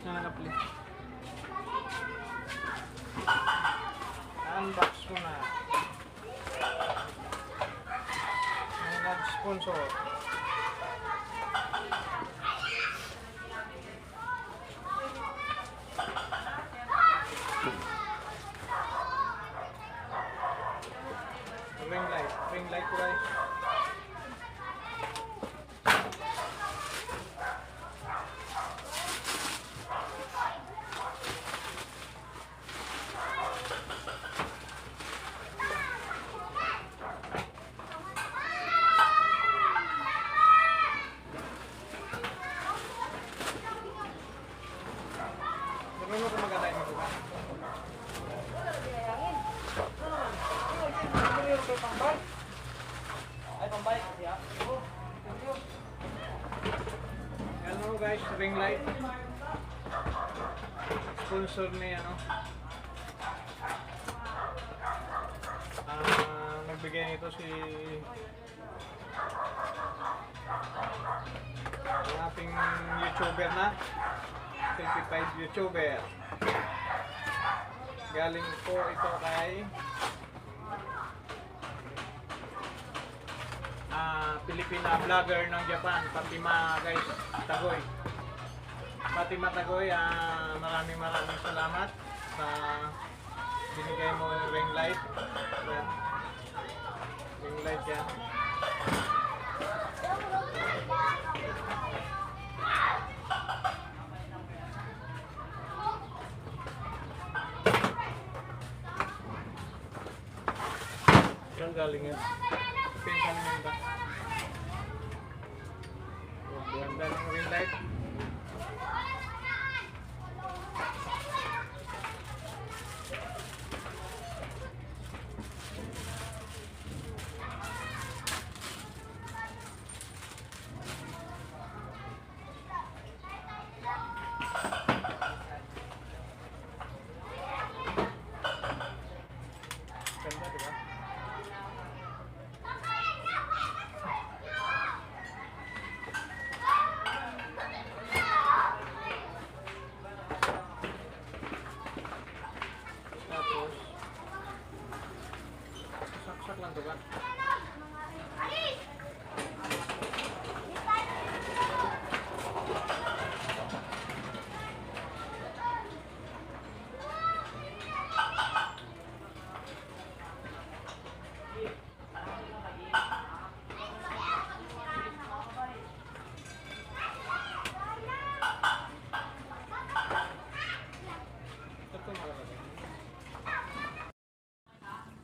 Nakapli. Unbox ko na. May nag-sponsor. Ring light ko guys. Gawin mo kung maganda yung magawa. Ay, pambay kasi ha. Yan mo guys, ring light. Sponsor ni ano. Nagbigay nito si ang ating YouTuber na. 25 YouTuber. Galing po ito kay Pilipina vlogger ng Japan, Fatima guys, Tagoy. Fatima Tagoy, maraming salamat sa binigay mo ng ring light. Yan. Ring light yan. Saan galing yan? Pinsan mo ba? Ganda ng ring light. Ganda, diba? Tapos saksak lang diba?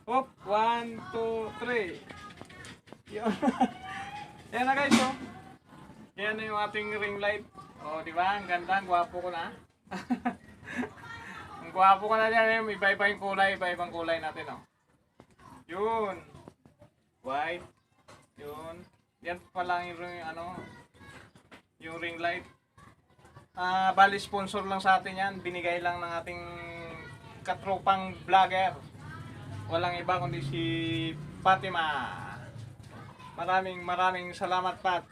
Hop, 1, 2, 3. Yun. Yan na guys, oh. Yan na yung ating ring light. Oh, di ba? Ang ganda, ang gwapo ko na. Ang gwapo ko na yan, eh. Iba-iba yung kulay, iba-ibang kulay natin, oh. Yun. White. Yun. Yan pa lang yung ano, yung ring light. Bali sponsor lang sa atin yan. Binigay lang ng ating katropang vlogger. Walang iba kundi si Fatima. Maraming salamat, Pat.